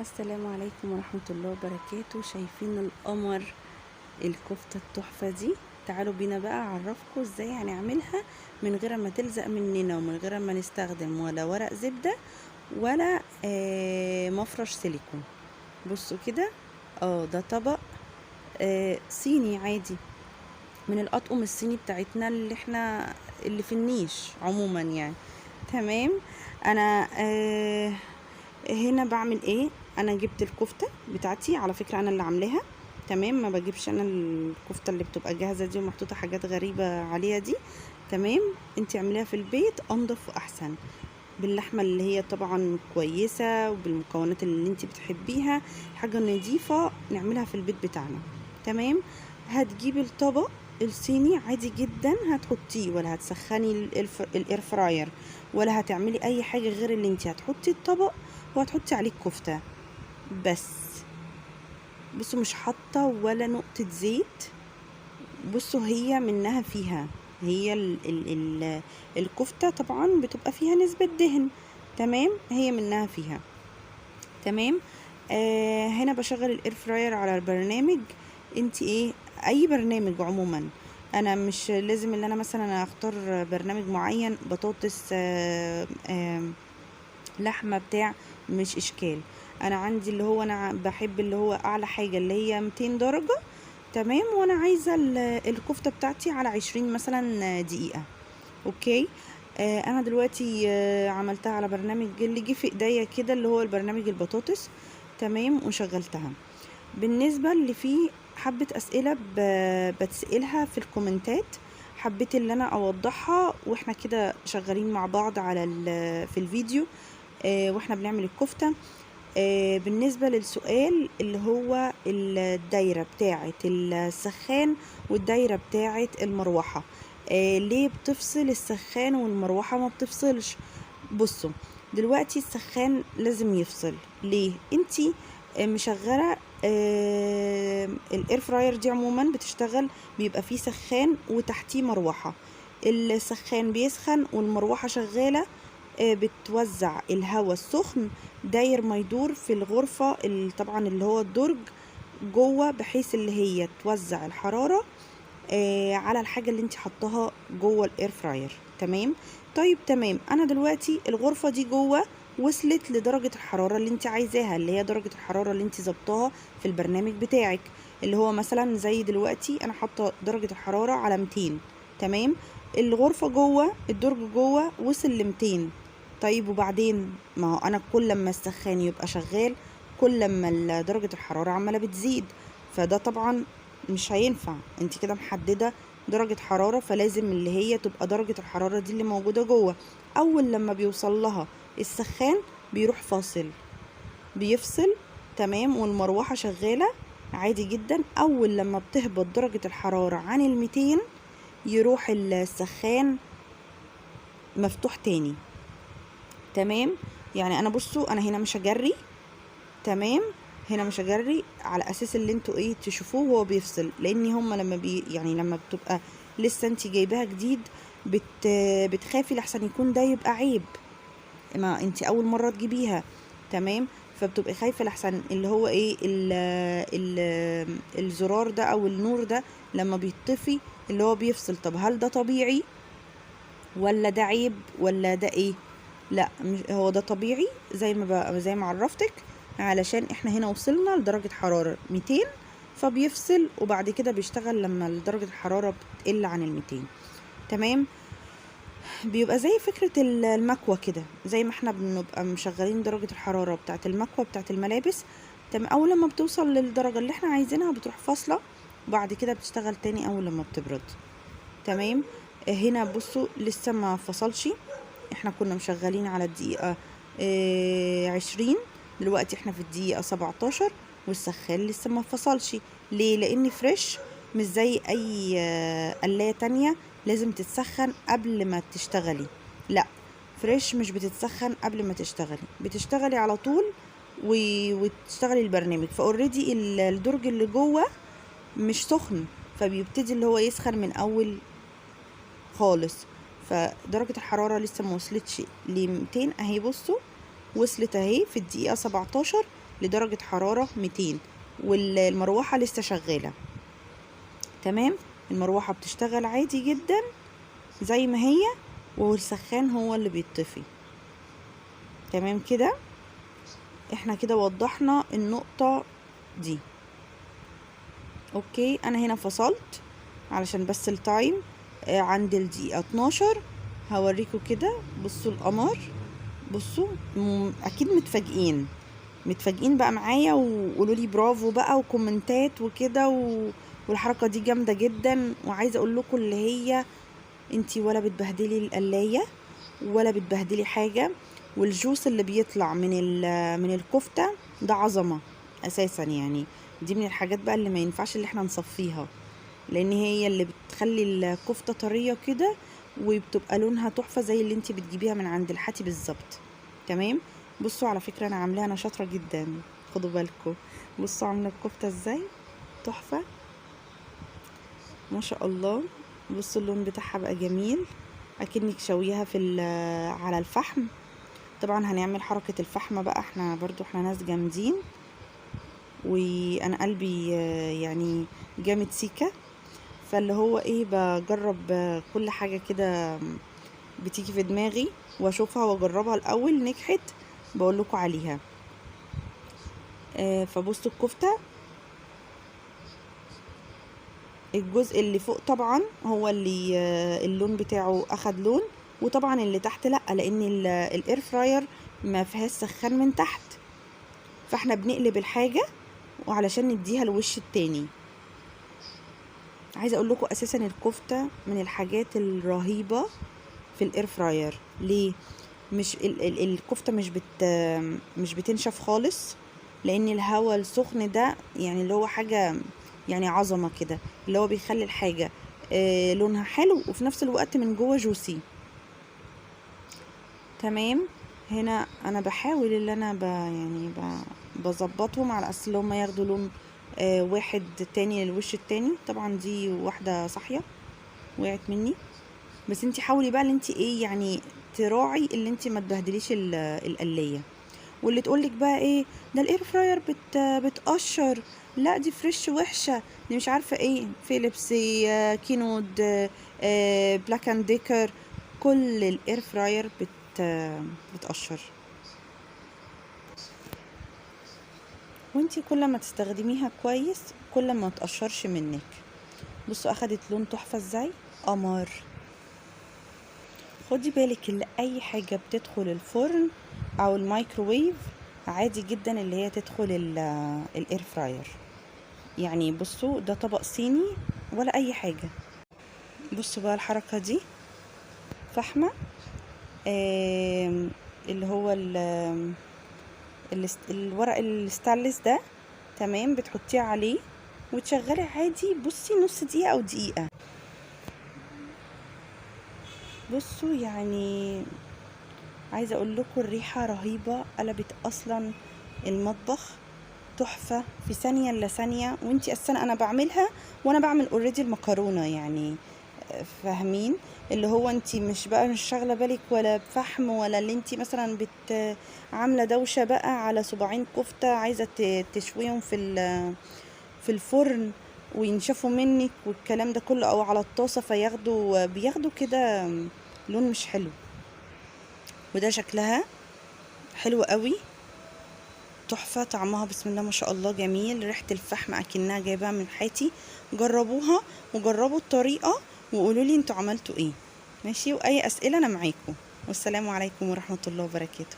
السلام عليكم ورحمة الله وبركاته. شايفين القمر الكفتة التحفة دي؟ تعالوا بينا بقى اعرفكم ازاي هنعملها من غير ما تلزق مننا ومن غير ما نستخدم ولا ورق زبدة ولا مفرش سيليكون. بصوا كده، ده طبق صيني عادي، من الأطقم الصيني بتاعتنا اللي في النيش عموما يعني. تمام. انا هنا بعمل ايه؟ انا جبت الكفته بتاعتي، على فكره انا اللي عاملاها. تمام، ما بجيبش انا الكفته اللي بتبقى جاهزه دي ومحطوطه حاجات غريبه عليها دي. تمام، انتي اعمليها في البيت انضف واحسن، باللحمه اللي هي طبعا كويسه وبالمكونات اللي انتي بتحبيها، حاجه نظيفه نعملها في البيت بتاعنا. تمام. هتجيبي الطبق الصيني عادي جدا، هتحطيه ولا هتسخني الاير فراير ولا هتعملي اي حاجه غير اللي انتي هتحطي الطبق وهتحطي عليه الكفته بس. بصوا مش حاطه ولا نقطه زيت. بصوا هي منها فيها، هي ال الكفته طبعا بتبقى فيها نسبه دهن. تمام، هي منها فيها. تمام. هنا بشغل الاير فراير على البرنامج. انتي ايه؟ اي برنامج عموما، انا مش لازم ان انا مثلا اختار برنامج معين، بطاطس لحمه بتاع، مش اشكال. انا عندي اللي هو انا بحب اللي هو اعلى حاجه اللي هي 200 درجه. تمام، وانا عايزه الكفته بتاعتي على 20 مثلا دقيقه. اوكي. انا دلوقتي عملتها على برنامج اللي جه في ايديا كده، اللي هو البرنامج البطاطس. تمام، وشغلتها. بالنسبه اللي فيه حبه اسئله بتسالها في الكومنتات، حبيت اللي انا اوضحها واحنا كده شغالين مع بعض على في الفيديو واحنا بنعمل الكفته. بالنسبة للسؤال اللي هو الدايرة بتاعة السخان والدايرة بتاعة المروحة، ليه بتفصل السخان والمروحة ما بتفصلش؟ بصوا، دلوقتي السخان لازم يفصل. ليه؟ انتي مشغلة الاير فراير دي عموما بتشتغل، بيبقى فيه سخان وتحتيه مروحة. السخان بيسخن والمروحة شغالة، بتوزع الهواء السخن داير ما يدور في الغرفة طبعا اللي هو الدرج جوه، بحيث اللي هي توزع الحرارة على الحاجة اللي انت حطها جوه الاير فراير. تمام. طيب تمام، انا دلوقتي الغرفة دي جوه وصلت لدرجة الحرارة اللي انت عايزاها، اللي هي درجة الحرارة اللي انت ظبطاها في البرنامج بتاعك، اللي هو مثلا زي دلوقتي انا حاطة درجة الحرارة على 200. تمام. الغرفة جوه الدرج جوه وصل ل 200. طيب وبعدين، ما هو انا كل لما السخان يبقى شغال كل لما درجة الحرارة عمالة بتزيد، فده طبعا مش هينفع. انت كده محددة درجة حرارة، فلازم اللي هي تبقى درجة الحرارة دي اللي موجودة جوه. اول لما بيوصل لها السخان بيروح فاصل، بيفصل. تمام، والمروحة شغالة عادي جدا. اول لما بتهبط درجة الحرارة عن 200 يروح السخان مفتوح تاني. تمام. يعني انا بصوا انا هنا مش هجري. تمام، هنا مش هجري على اساس اللي انتوا ايه تشوفوه وهو بيفصل، لان هما لما يعني لما بتبقى لسه انت جايباها جديد بتخافي لحسن يكون ده يبقى عيب، ما انت اول مرة تجيبيها. تمام، فبتبقى خايفة لحسن اللي هو ايه الزرار ده او النور ده لما بيطفي اللي هو بيفصل. طب هل ده طبيعي ولا ده عيب ولا ده ايه؟ لا، مش هو ده طبيعي، زي ما عرفتك، علشان احنا هنا وصلنا لدرجة حرارة 200 فبيفصل، وبعد كده بيشتغل لما درجة الحرارة بتقل عن 200. تمام. بيبقى زي فكرة المكوة كده، زي ما احنا بنبقى مشغلين درجة الحرارة بتاعة المكوة بتاعة الملابس. تمام، اول لما بتوصل للدرجة اللي احنا عايزينها بتروح فاصلة، وبعد كده بتشتغل تاني اول لما بتبرد. تمام. هنا بصوا لسه ما فصلش، احنا كنا مشغلين على الدقيقة 20، دلوقتي احنا في الدقيقة 17 والسخان لسه ما فصلش. ليه؟ لان فريش مش زي اي قلاية تانية لازم تتسخن قبل ما تشتغلي. لا، فريش مش بتتسخن قبل ما تشتغلي، بتشتغلي على طول وتشتغلي البرنامج. فاوريدي الدرج اللي جوه مش سخن، فبيبتدي اللي هو يسخن من اول خالص. فدرجة الحرارة لسه ما وصلتش ل 200 اهي. بصوا وصلت اهي في الدقيقة 17، لدرجة حرارة 200، والمروحة لسه شغالة. تمام، المروحة بتشتغل عادي جدا زي ما هي، والسخان هو اللي بيطفي. تمام كده، احنا كده وضحنا النقطة دي. اوكي، انا هنا فصلت علشان بس التايم عند الدقيقة 12. هوريكم كده، بصوا القمر، بصوا اكيد متفاجئين بقى معايا، وقولوا لي برافو بقى وكومنتات وكده والحركة دي جامدة جدا. وعايزة اقول لكم اللي هي انتي ولا بتبهدلي القلاية ولا بتبهدلي حاجة، والجوس اللي بيطلع من الكفتة ده عظمة اساسا يعني. دي من الحاجات بقى اللي ما ينفعش اللي احنا نصفيها، لان هي اللي بتخلي الكفتة طرية كده، وبتبقى لونها تحفة زي اللي انتي بتجيبيها من عند الحاتي بالظبط. تمام، بصوا على فكرة انا عاملاها، انا شاطرة جدا، خدوا بالكم. بصوا عاملة الكفتة ازاي، تحفة ما شاء الله. بصوا اللون بتاعها بقى جميل، اكنك شويها على الفحم. طبعا هنعمل حركة الفحم بقى، احنا برضو احنا ناس جامدين، وانا قلبي يعني جامد سيكا، فاللي هو ايه بجرب كل حاجة كده بتيجي في دماغي واشوفها واجربها الاول، نجحت بقول لكم عليها. فبصوا الكفتة، الجزء اللي فوق طبعا هو اللي اللون بتاعه اخد لون، وطبعا اللي تحت لا، لان الاير فراير ما فيهاش سخان من تحت، فاحنا بنقلب الحاجة وعلشان نديها الوش التاني. عايزه اقول لكم اساسا الكفته من الحاجات الرهيبه في الاير فراير. ليه؟ مش الكفته مش بتنشف خالص، لان الهواء السخن ده يعني اللي هو حاجه يعني عظمه كده، اللي هو بيخلي الحاجه لونها حلو وفي نفس الوقت من جوه جوسي. تمام، هنا انا بحاول اللي انا يعني بظبطهم على اساس ان هم ياخدوا لون واحد تاني للوش التاني. طبعا دي واحده صاحيه وقعت مني، بس انتي حاولي بقى اللي انتي ايه يعني تراعي اللي انتي ما تبهدليش القليه. واللي تقولك بقى ايه ده الاير فراير بتقشر، لا دي فريش وحشه، دي مش عارفه ايه، فيليبس كينود بلاك اند ديكر، كل الاير فراير بتقشر. وانتي كل ما تستخدميها كويس كل ما تقشرش منك. بصوا اخدت لون تحفه ازاي، قمر. خدي بالك ان اي حاجه بتدخل الفرن او الميكروويف عادي جدا اللي هي تدخل الاير فراير. يعني بصوا ده طبق صيني ولا اي حاجه. بصوا بقى الحركه دي فحمه، اللي هو الورق الستانلس ده، تمام، بتحطيه عليه وتشغلي عادي. بصي نص دقيقه او دقيقه. بصوا يعني عايزه اقول لكم الريحه رهيبه، قلبت اصلا المطبخ تحفه في ثانيه الا ثانيه. وانتي اصلا انا بعملها وانا بعمل اوريدي المكرونه يعني، فاهمين اللي هو انتي مش شاغله بالك ولا بفحم ولا اللي انتي مثلا عامله دوشه بقى على صباعين كفته عايزه تشويهم في الفرن وينشفوا منك والكلام ده كله، او على الطاسه بياخدوا كده لون مش حلو. وده شكلها حلو قوي، تحفه، طعمها بسم الله ما شاء الله جميل، ريحه الفحم اكنها جايباها من حياتي. جربوها وجربوا الطريقه وقولوا لي انتوا عملتوا ايه. ماشي، واي اسئله انا معاكم، والسلام عليكم ورحمه الله وبركاته.